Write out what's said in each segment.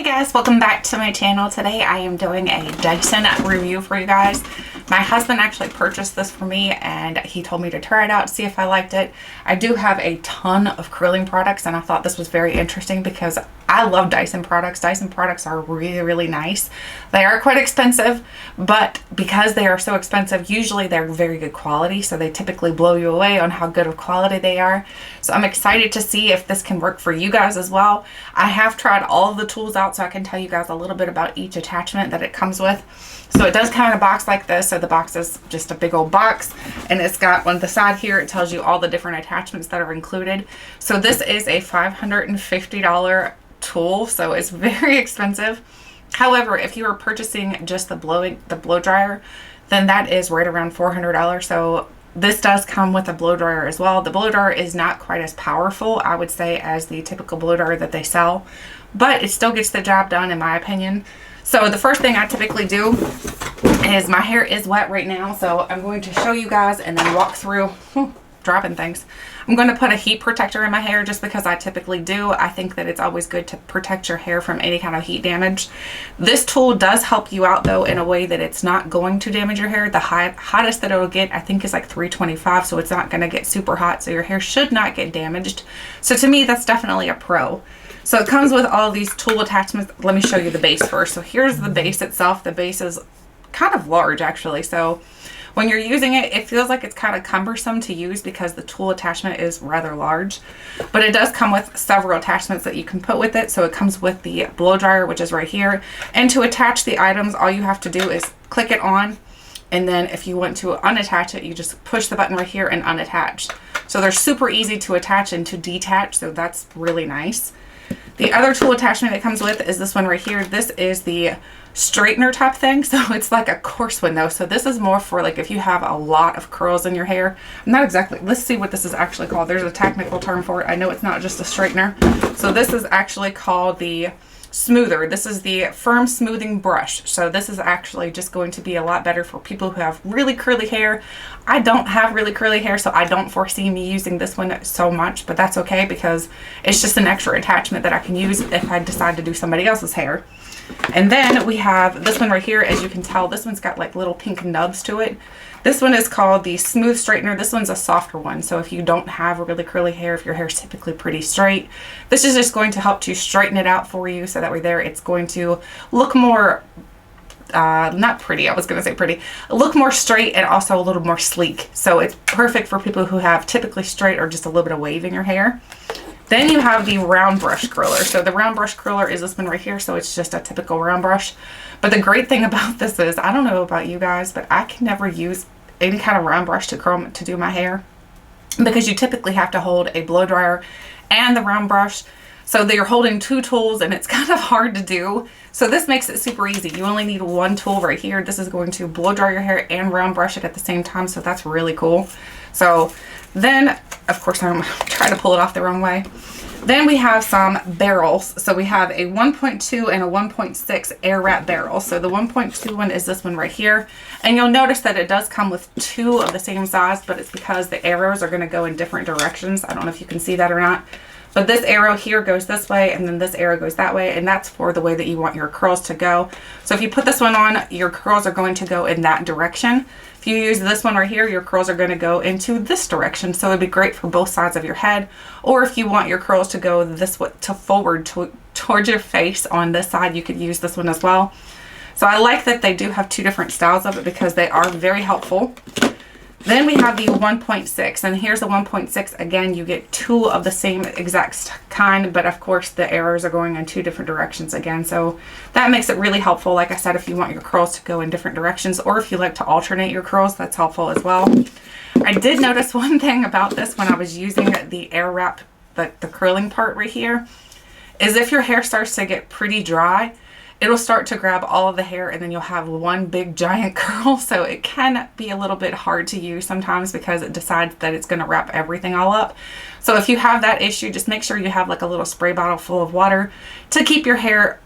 guys, welcome back to my channel. Today I am doing a Dyson review for you guys. My husband actually purchased this for me and he told me to try it out, see if I liked it. I do have a ton of curling products and I thought this was very interesting because I love Dyson products. Dyson products are really nice. They are quite expensive, but because they are so expensive, usually they're very good quality, so they typically blow you away on how good of quality they are. So I'm excited to see if this can work for you guys as well. I have tried all of the tools out so I can tell you guys a little bit about each attachment that it comes with. So it does come in a box like this. So the box is just a big old box and it's got on the side here, it tells you all the different attachments that are included. So this is a $550 tool, so it's very expensive. However, if you are purchasing just the blow dryer, then that is right around $400. So this does come with a blow dryer as well. The blow dryer is not quite as powerful, I would say, as the typical blow dryer that they sell, but it still gets the job done in my opinion. So the first thing I typically do is, my hair is wet right now, so I'm going to show you guys and then walk through, dropping things. I'm going to put a heat protector in my hair just because I typically do. I think that it's always good to protect your hair from any kind of heat damage. This tool does help you out though in a way that it's not going to damage your hair. The hottest that it'll get, I think, is like 325, so it's not going to get super hot, so your hair should not get damaged. So to me, that's definitely a pro. So it comes with all these tool attachments. Let me show you the base first. So here's the base itself. The base is kind of large actually. So when you're using it, it feels like it's kind of cumbersome to use because the tool attachment is rather large, but it does come with several attachments that you can put with it. So it comes with the blow dryer, which is right here. And to attach the items, all you have to do is click it on. And then if you want to unattach it, you just push the button right here and unattach. So they're super easy to attach and to detach. So that's really nice. The other tool attachment it comes with is this one right here. This is the straightener type thing. So it's like a coarse one though. So this is more for like if you have a lot of curls in your hair. Not exactly. Let's see what this is actually called. There's a technical term for it. I know it's not just a straightener. So this is actually called the smoother. This is the firm smoothing brush. So this is actually just going to be a lot better for people who have really curly hair. I don't have really curly hair, so I don't foresee me using this one so much, but that's okay because it's just an extra attachment that I can use if I decide to do somebody else's hair. And then we have this one right here. As you can tell, this one's got like little pink nubs to it. This one is called the smooth straightener. This one's a softer one. So if you don't have really curly hair, if your hair is typically pretty straight, this is just going to help to straighten it out for you. So that way there, it's going to look more, not pretty, I was going to say pretty, look more straight and also a little more sleek. So it's perfect for people who have typically straight or just a little bit of wave in your hair. Then you have the round brush curler. So the round brush curler is this one right here. So it's just a typical round brush. But the great thing about this is, I don't know about you guys, but I can never use any kind of round brush to do my hair because you typically have to hold a blow dryer and the round brush. So they're holding two tools and it's kind of hard to do. So this makes it super easy. You only need one tool right here. This is going to blow dry your hair and round brush it at the same time. So that's really cool. So then, of course, I'm trying to pull it off the wrong way. Then we have some barrels. So we have a 1.2 and a 1.6 Airwrap barrel. So the 1.2 one is this one right here. And you'll notice that it does come with two of the same size, but it's because the arrows are going to go in different directions. I don't know if you can see that or not. But this arrow here goes this way and then this arrow goes that way, and that's for the way that you want your curls to go. So if you put this one on, your curls are going to go in that direction. If you use this one right here, your curls are going to go into this direction. So it'd be great for both sides of your head. Or if you want your curls to go this way, to forward towards your face on this side, you could use this one as well. So I like that they do have two different styles of it because they are very helpful. Then we have the 1.6, and here's the 1.6. Again, you get two of the same exact kind, but of course the arrows are going in two different directions again. So that makes it really helpful. Like I said, if you want your curls to go in different directions, or if you like to alternate your curls, that's helpful as well. I did notice one thing about this when I was using the Airwrap, the curling part right here, is if your hair starts to get pretty dry, it'll start to grab all of the hair and then you'll have one big giant curl. So it can be a little bit hard to use sometimes because it decides that it's going to wrap everything all up. So if you have that issue, just make sure you have like a little spray bottle full of water to keep your hair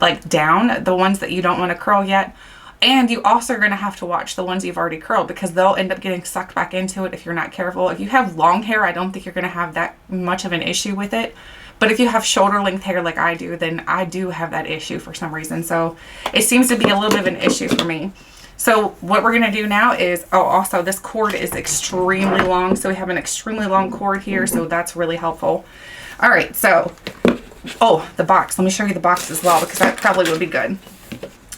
like down, the ones that you don't want to curl yet. And you also are going to have to watch the ones you've already curled because they'll end up getting sucked back into it if you're not careful. If you have long hair, I don't think you're going to have that much of an issue with it. But if you have shoulder length hair like I do, then I do have that issue for some reason. So it seems to be a little bit of an issue for me. So what we're going to do now is, oh, also this cord is extremely long. So we have an extremely long cord here. So that's really helpful. All right. So, oh, the box. Let me show you the box as well, because that probably would be good.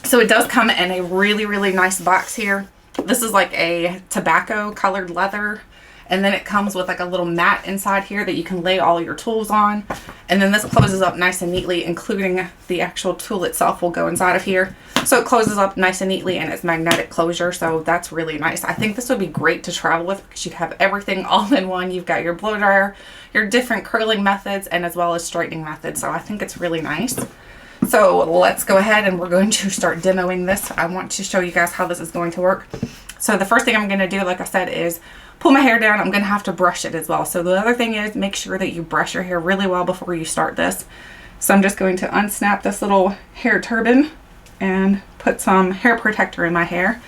So it does come in a really, really nice box here. This is like a tobacco colored leather. And then it comes with like a little mat inside here that you can lay all your tools on. And then this closes up nice and neatly, including the actual tool itself will go inside of here. So it closes up nice and neatly, and it's magnetic closure. So that's really nice. I think this would be great to travel with because you have everything all in one. You've got your blow dryer, your different curling methods, and as well as straightening methods. So I think it's really nice. So let's go ahead and we're going to start demoing this. I want to show you guys how this is going to work. So the first thing I'm going to do, like I said, is pull my hair down. I'm going to have to brush it as well. So the other thing is make sure that you brush your hair really well before you start this. So I'm just going to unsnap this little hair turban and put some hair protector in my hair.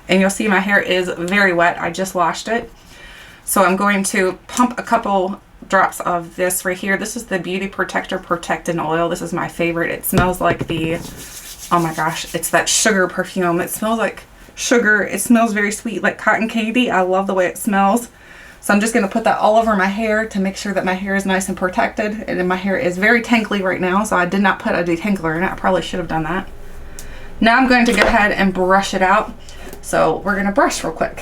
And you'll see my hair is very wet. I just washed it. So I'm going to pump a couple drops of this right here. This is the Beauty Protector Protectant Oil. This is my favorite. It smells like the, oh my gosh, it's that sugar perfume. It smells like sugar. It smells very sweet, like cotton candy. I love the way it smells. So I'm just going to put that all over my hair to make sure that my hair is nice and protected. And then my hair is very tangly right now, so I did not put a detangler in it. I probably should have done that. Now I'm going to go ahead and brush it out. So we're going to brush real quick.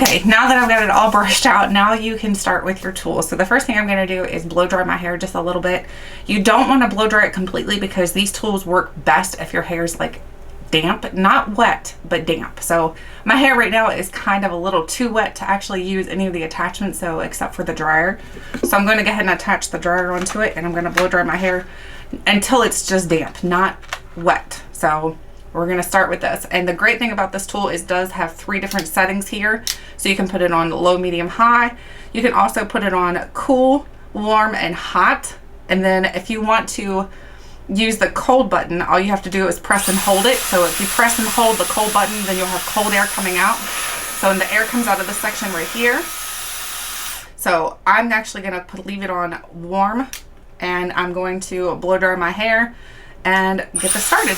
Okay, now that I've got it all brushed out, now you can start with your tools. So the first thing I'm going to do is blow dry my hair just a little bit. You don't want to blow dry it completely because these tools work best if your hair is like damp, not wet, but damp. So my hair right now is kind of a little too wet to actually use any of the attachments, so except for the dryer. So I'm going to go ahead and attach the dryer onto it, and I'm going to blow dry my hair until it's just damp, not wet. So we're going to start with this. And the great thing about this tool is it does have 3 different settings here. So you can put it on low, medium, high. You can also put it on cool, warm, and hot. And then if you want to use the cold button, all you have to do is press and hold it. So if you press and hold the cold button, then you'll have cold air coming out. So when the air comes out of this section right here. So I'm actually going to leave it on warm, and I'm going to blow dry my hair and get this started.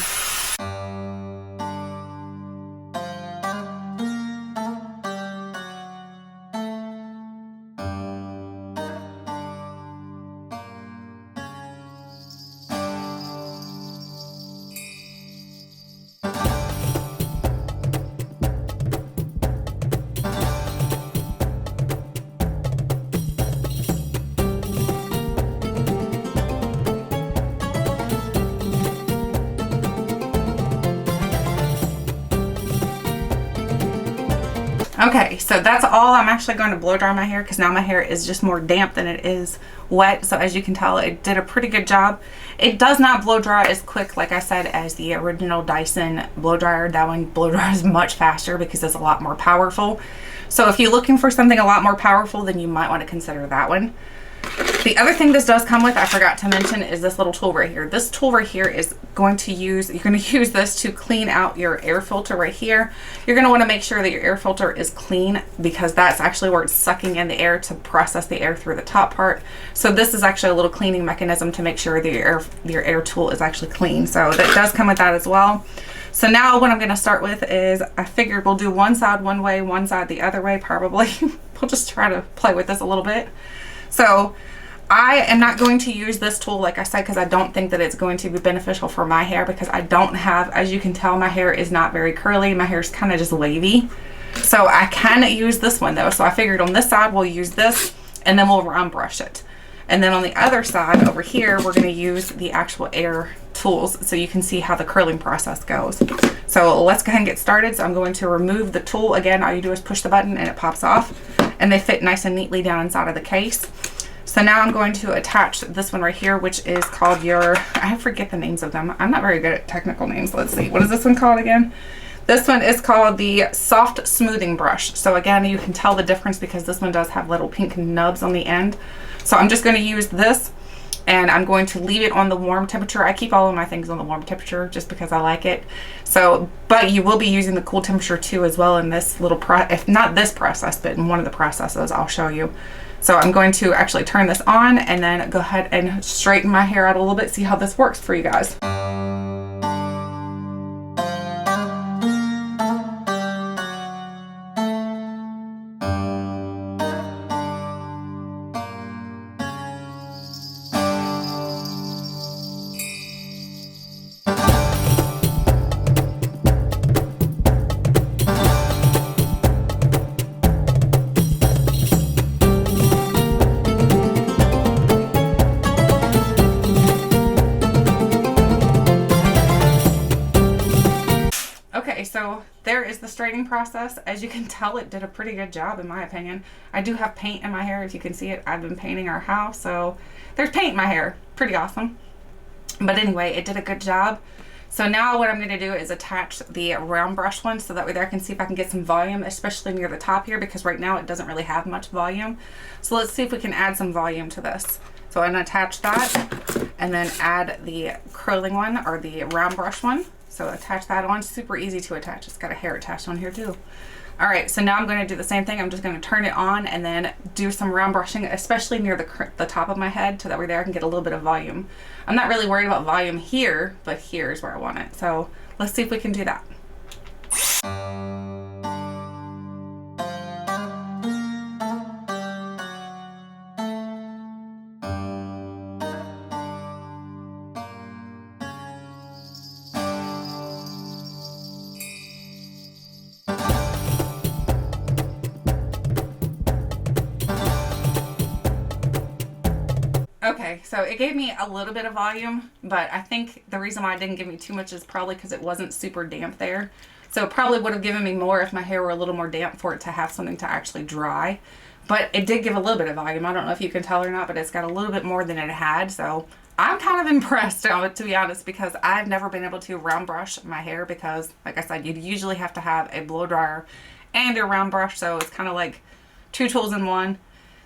Okay, so that's all. I'm actually going to blow dry my hair because now my hair is just more damp than it is wet. So as you can tell, it did a pretty good job. It does not blow dry as quick, like I said, as the original Dyson blow dryer. That one blow dries much faster because it's a lot more powerful. So if you're looking for something a lot more powerful, then you might want to consider that one. The other thing this does come with, I forgot to mention, is this little tool right here. This tool right here is going to use, you're going to use this to clean out your air filter right here. You're going to want to make sure that your air filter is clean because that's actually where it's sucking in the air to process the air through the top part. So this is actually a little cleaning mechanism to make sure that your air tool is actually clean. So that does come with that as well. So now what I'm going to start with is, I figured we'll do one side one way, one side the other way probably. We'll just try to play with this a little bit. So I am not going to use this tool, like I said, because I don't think that it's going to be beneficial for my hair because I don't have, as you can tell, my hair is not very curly. My hair is kind of just wavy. So I can use this one though. So I figured on this side we'll use this, and then we'll round brush it. And then on the other side over here, we're going to use the actual air tools so you can see how the curling process goes. So let's go ahead and get started. So I'm going to remove the tool. Again, all you do is push the button and it pops off, and they fit nice and neatly down inside of the case. So now I'm going to attach this one right here, which is called your, I forget the names of them. I'm not very good at technical names. Let's see. What is this one called again? This one is called the Soft Smoothing Brush. So again, you can tell the difference because this one does have little pink nubs on the end. So I'm just going to use this, and I'm going to leave it on the warm temperature. I keep all of my things on the warm temperature just because I like it. So, but you will be using the cool temperature too as well in this little, if not this process, but in one of the processes I'll show you. So I'm going to actually turn this on and then go ahead and straighten my hair out a little bit, see how this works for you guys. Okay, so there is the straightening process. As you can tell, it did a pretty good job in my opinion. I do have paint in my hair. If you can see it, I've been painting our house, so there's paint in my hair. Pretty awesome. But anyway, it did a good job. So now what I'm going to do is attach the round brush one so that way there I can see if I can get some volume, especially near the top here, because right now it doesn't really have much volume. So let's see if we can add some volume to this. So I'm going to attach that and then add the curling one or the round brush one. So attach that on. Super easy to attach. It's got a hair attached on here too. All right, so now I'm going to do the same thing. I'm just going to turn it on and then do some round brushing, especially near the top of my head, so that way there I can get a little bit of volume. I'm not really worried about volume here, but here's where I want it. So let's see if we can do that. Okay, so it gave me a little bit of volume, but I think the reason why it didn't give me too much is probably because it wasn't super damp there. So it probably would have given me more if my hair were a little more damp for it to have something to actually dry. But it did give a little bit of volume. I don't know if you can tell or not, but it's got a little bit more than it had. So I'm kind of impressed, to be honest, because I've never been able to round brush my hair because, like I said, you'd usually have to have a blow dryer and a round brush. So it's kind of like two tools in one.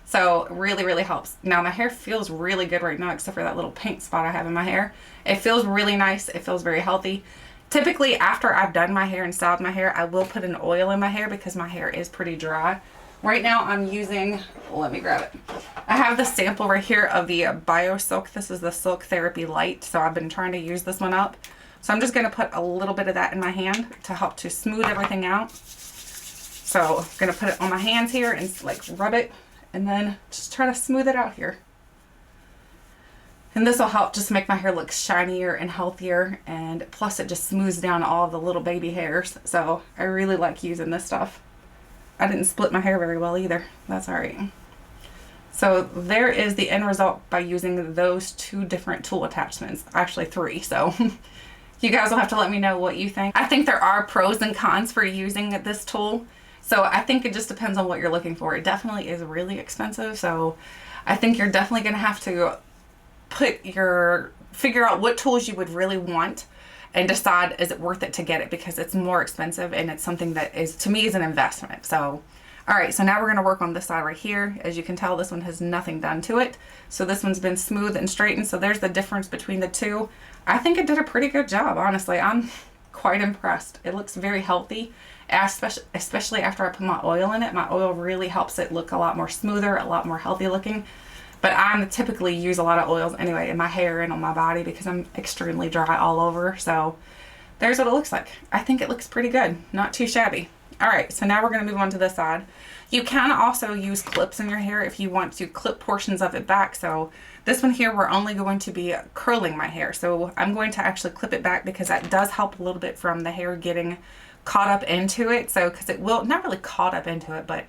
So it really, really helps. Now my hair feels really good right now, except for that little pink spot I have in my hair. It feels really nice. It feels very healthy. Typically after I've done my hair and styled my hair, I will put an oil in my hair because my hair is pretty dry. Right now I'm using, let me grab it. I have the sample right here of the Bio Silk. This is the Silk Therapy Light. So I've been trying to use this one up. So I'm just going to put a little bit of that in my hand to help to smooth everything out. So I'm going to put it on my hands here and like rub it. And then just try to smooth it out here. And this will help just make my hair look shinier and healthier. And plus it just smooths down all of the little baby hairs. So I really like using this stuff. I didn't split my hair very well either. That's all right. So there is the end result by using those two different tool attachments. Actually 3. So you guys will have to let me know what you think. I think there are pros and cons for using this tool. So I think it just depends on what you're looking for. It definitely is really expensive. So I think you're definitely going to have to figure out what tools you would really want and decide, is it worth it to get it, because it's more expensive and it's something that is, to me, is an investment. So, all right, so now we're going to work on this side right here. As you can tell, this one has nothing done to it. So this one's been smooth and straightened. So there's the difference between the two. I think it did a pretty good job, honestly. I'm quite impressed. It looks very healthy. Especially after I put my oil in it. My oil really helps it look a lot more smoother, a lot more healthy looking. But I typically use a lot of oils anyway in my hair and on my body because I'm extremely dry all over. So there's what it looks like. I think it looks pretty good. Not too shabby. All right, so now we're going to move on to this side. You can also use clips in your hair if you want to clip portions of it back. So this one here, we're only going to be curling my hair. So I'm going to actually clip it back because that does help a little bit from the hair getting caught up into it. So because it will, not really caught up into it, but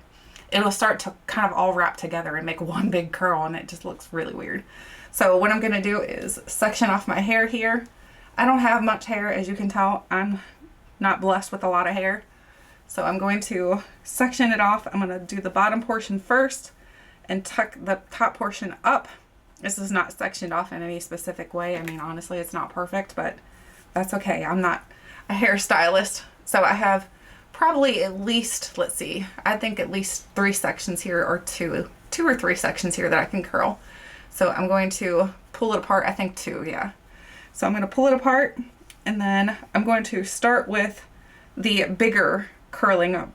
it'll start to kind of all wrap together and make one big curl, and it just looks really weird. So what I'm going to do is section off my hair here. I don't have much hair, as you can tell. I'm not blessed with a lot of hair. So I'm going to section it off. I'm going to do the bottom portion first and tuck the top portion up. This is not sectioned off in any specific way. I mean, honestly, it's not perfect, but that's okay. I'm not a hairstylist. So I have probably at least, let's see, I think at least 3 sections here, or two or three sections here that I can curl. So I'm going to pull it apart. I think 2, yeah. So I'm going to pull it apart, and then I'm going to start with the bigger curling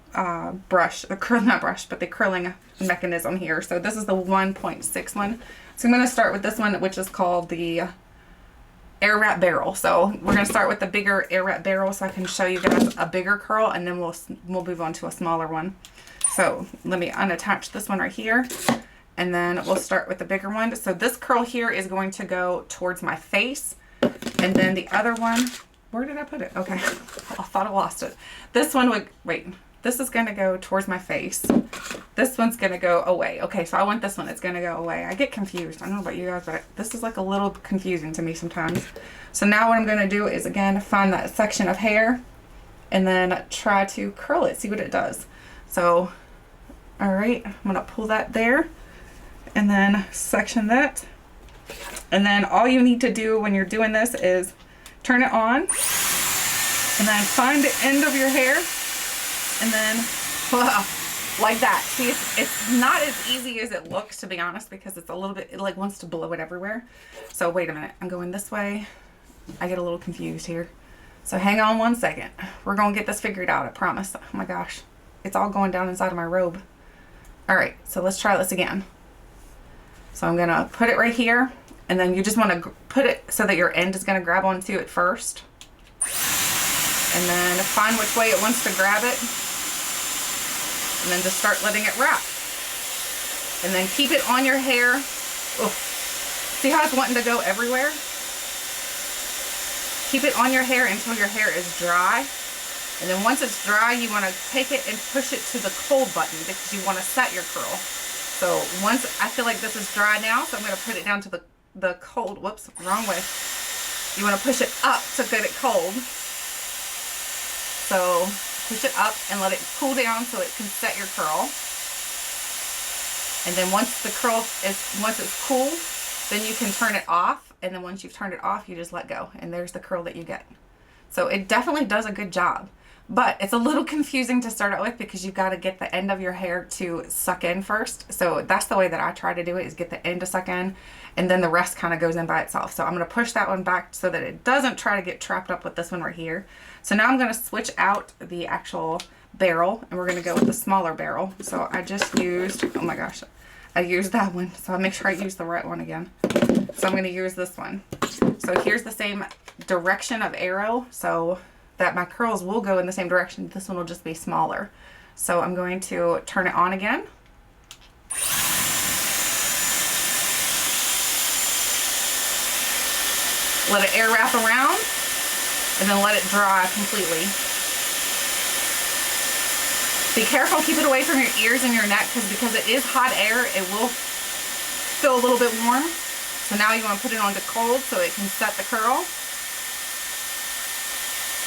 brush, not brush, but the curling mechanism here. So this is the 1.6 one. So I'm going to start with this one, which is called the Airwrap barrel. So we're going to start with the bigger Airwrap barrel so I can show you guys a bigger curl, and then we'll move on to a smaller one. So let me unattach this one right here, and then we'll start with the bigger one. So this curl here is going to go towards my face, and then the other one, where did I put it? Okay, I thought I lost it. This one would, wait, this is going to go towards my face. This one's going to go away. Okay, so I want this one. It's going to go away. I get confused. I don't know about you guys, but this is like a little confusing to me sometimes. So now what I'm going to do is, again, find that section of hair and then try to curl it, see what it does. So, all right, I'm going to pull that there and then section that. And then all you need to do when you're doing this is turn it on and then find the end of your hair and then, wow, like that. See, it's not as easy as it looks, to be honest, because it's a little bit, it like wants to blow it everywhere. So wait a minute, I'm going this way. I get a little confused here. So hang on one second. We're going to get this figured out, I promise. Oh my gosh, it's all going down inside of my robe. All right, so let's try this again. So I'm gonna put it right here, and then you just want to put it so that your end is going to grab onto it first, and then find which way it wants to grab it, and then just start letting it wrap, and then keep it on your hair. Oof. See how it's wanting to go everywhere? Keep it on your hair until your hair is dry, and then once it's dry, you want to take it and push it to the cold button because you want to set your curl. So once I feel like this is dry now, so I'm going to put it down to the cold, whoops, wrong way. You want to push it up to get it cold. So push it up and let it cool down so it can set your curl. And then once it's cool, then you can turn it off. And then once you've turned it off, you just let go. And there's the curl that you get. So it definitely does a good job. But it's a little confusing to start out with because you've got to get the end of your hair to suck in first. So that's the way that I try to do it, is get the end to suck in, and then the rest kind of goes in by itself. So I'm going to push that one back so that it doesn't try to get trapped up with this one right here. So now I'm going to switch out the actual barrel, and we're going to go with the smaller barrel. So I just used, oh my gosh, I used that one. So I'll make sure I use the right one again. So I'm going to use this one. So here's the same direction of arrow, so that my curls will go in the same direction. This one will just be smaller. So I'm going to turn it on again. Let it air wrap around and then let it dry completely. Be careful, keep it away from your ears and your neck because it is hot air. It will feel a little bit warm. So now you want to put it on to cold so it can set the curl.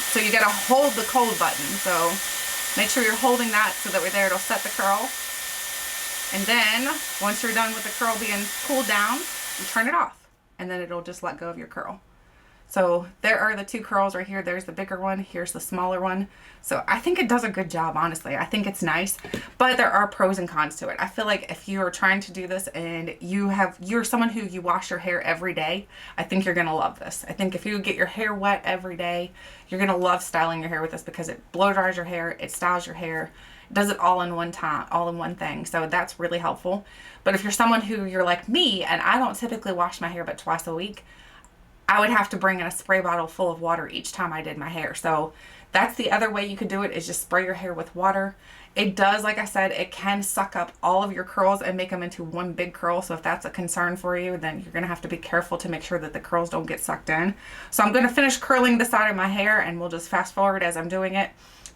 So you got to hold the cold button. So make sure you're holding that so that right there it'll set the curl. And then once you're done with the curl being cooled down, you turn it off and then it'll just let go of your curl. So there are the two curls right here. There's the bigger one. Here's the smaller one. So I think it does a good job, honestly. I think it's nice, but there are pros and cons to it. I feel like if you are trying to do this and you're someone who you wash your hair every day, I think you're going to love this. I think if you get your hair wet every day, you're going to love styling your hair with this because it blow dries your hair, it styles your hair, it does it all in one time, all in one thing. So that's really helpful. But if you're someone who you're like me and I don't typically wash my hair but twice a week, I would have to bring in a spray bottle full of water each time I did my hair. So that's the other way you could do it, is just spray your hair with water. It does, like I said, it can suck up all of your curls and make them into one big curl. So if that's a concern for you, then you're going to have to be careful to make sure that the curls don't get sucked in. So I'm going to finish curling the side of my hair and we'll just fast forward as I'm doing it.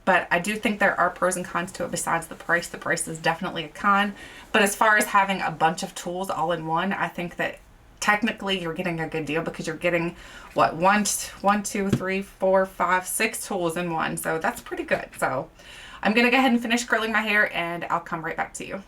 but I do think there are pros and cons to it besides the price. The price is definitely a con, but as far as having a bunch of tools all in one, I think that technically you're getting a good deal because you're getting what, one, two, three, four, five, six tools in one. So that's pretty good. So I'm gonna go ahead and finish curling my hair and I'll come right back to you.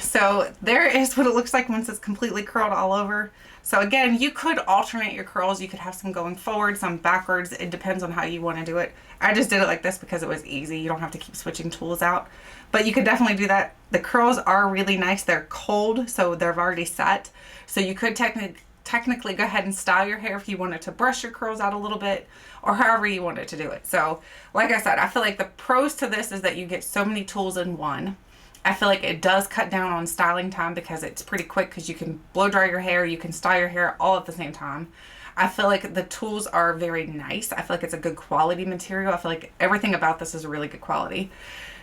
So there is what it looks like once it's completely curled all over. So again, you could alternate your curls. You could have some going forward, some backwards. It depends on how you want to do it. I just did it like this because it was easy. You don't have to keep switching tools out, but you could definitely do that. The curls are really nice. They're cold, so they're already set. So you could technically go ahead and style your hair if you wanted to brush your curls out a little bit or however you wanted to do it. So like I said, I feel like the pros to this is that you get so many tools in one. I feel like it does cut down on styling time because it's pretty quick because you can blow dry your hair, you can style your hair all at the same time. I feel like the tools are very nice. I feel like it's a good quality material. I feel like everything about this is really good quality.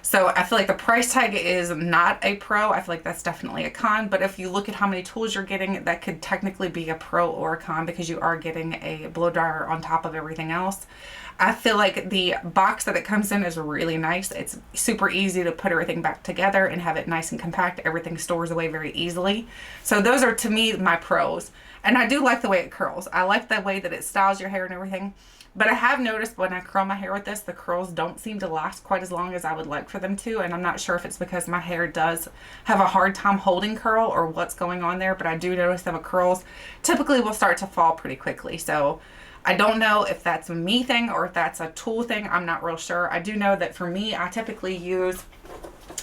So I feel like the price tag is not a pro. I feel like that's definitely a con, but if you look at how many tools you're getting, that could technically be a pro or a con because you are getting a blow dryer on top of everything else. I feel like the box that it comes in is really nice. It's super easy to put everything back together and have it nice and compact. Everything stores away very easily. So those are, to me, my pros. And I do like the way it curls. I like the way that it styles your hair and everything. But I have noticed when I curl my hair with this, the curls don't seem to last quite as long as I would like for them to. And I'm not sure if it's because my hair does have a hard time holding curl or what's going on there. But I do notice that my curls typically will start to fall pretty quickly. So I don't know if that's a me thing or if that's a tool thing. I'm not real sure. I do know that for me, I typically use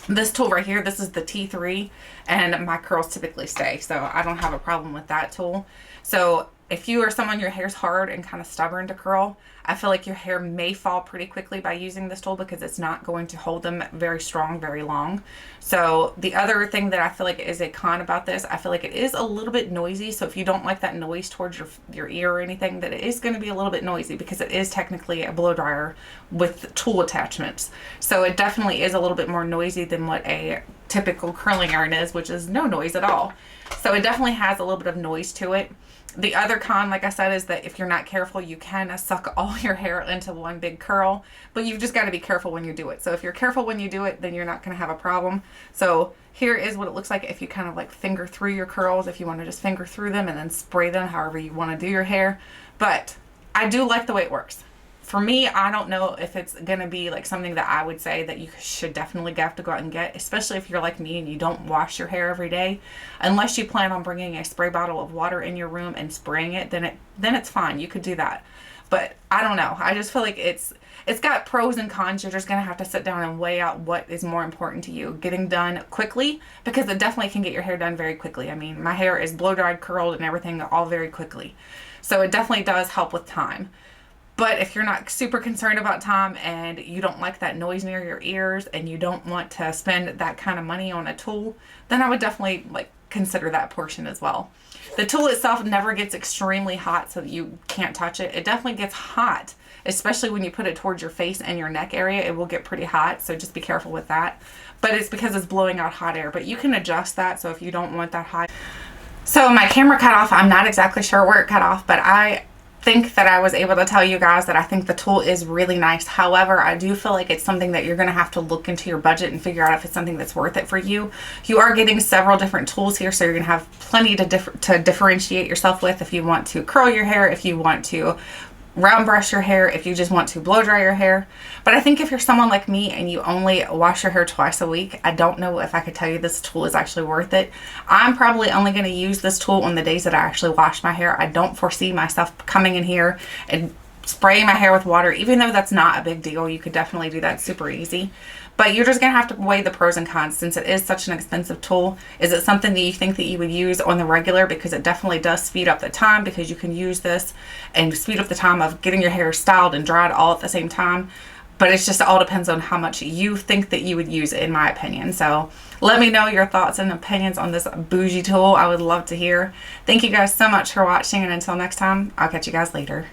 this tool right here. This is the T3 and my curls typically stay. So I don't have a problem with that tool. So if you are someone your hair's hard and kind of stubborn to curl, I feel like your hair may fall pretty quickly by using this tool because it's not going to hold them very strong, very long. So the other thing that I feel like is a con about this, I feel like it is a little bit noisy. So if you don't like that noise towards your ear or anything, that it is going to be a little bit noisy because it is technically a blow dryer with tool attachments. So it definitely is a little bit more noisy than what a typical curling iron is, which is no noise at all. So it definitely has a little bit of noise to it. The other con, like I said, is that if you're not careful, you can suck all your hair into one big curl, but you've just got to be careful when you do it. So if you're careful when you do it, then you're not going to have a problem. So here is what it looks like if you kind of like finger through your curls, if you want to just finger through them and then spray them however you want to do your hair. But I do like the way it works. For me, I don't know if it's going to be like something that I would say that you should definitely have to go out and get, especially if you're like me and you don't wash your hair every day. Unless you plan on bringing a spray bottle of water in your room and spraying it, then it's fine. You could do that. But I don't know. I just feel like it's got pros and cons. You're just going to have to sit down and weigh out what is more important to you. Getting done quickly, because it definitely can get your hair done very quickly. I mean, my hair is blow dried, curled, and everything all very quickly. So it definitely does help with time. But if you're not super concerned about time and you don't like that noise near your ears and you don't want to spend that kind of money on a tool, then I would definitely like consider that portion as well. The tool itself never gets extremely hot so that you can't touch it. It definitely gets hot, especially when you put it towards your face and your neck area. It will get pretty hot, so just be careful with that. But it's because it's blowing out hot air, but you can adjust that, so if you don't want that hot. So my camera cut off. I'm not exactly sure where it cut off, but I think that I was able to tell you guys that I think the tool is really nice. However, I do feel like it's something that you're going to have to look into your budget and figure out if it's something that's worth it for you. You are getting several different tools here, so you're going to have plenty to differentiate yourself with if you want to curl your hair, if you want to round brush your hair, if you just want to blow dry your hair. But I think if you're someone like me and you only wash your hair twice a week, I don't know if I could tell you this tool is actually worth it. I'm probably only going to use this tool on the days that I actually wash my hair. I don't foresee myself coming in here and spraying my hair with water, even though that's not a big deal. You could definitely do that super easy. But you're just going to have to weigh the pros and cons since it is such an expensive tool. Is it something that you think that you would use on the regular? Because it definitely does speed up the time, because you can use this and speed up the time of getting your hair styled and dried all at the same time. But it's just all depends on how much you think that you would use it, in my opinion. So let me know your thoughts and opinions on this bougie tool. I would love to hear. Thank you guys so much for watching, and until next time, I'll catch you guys later.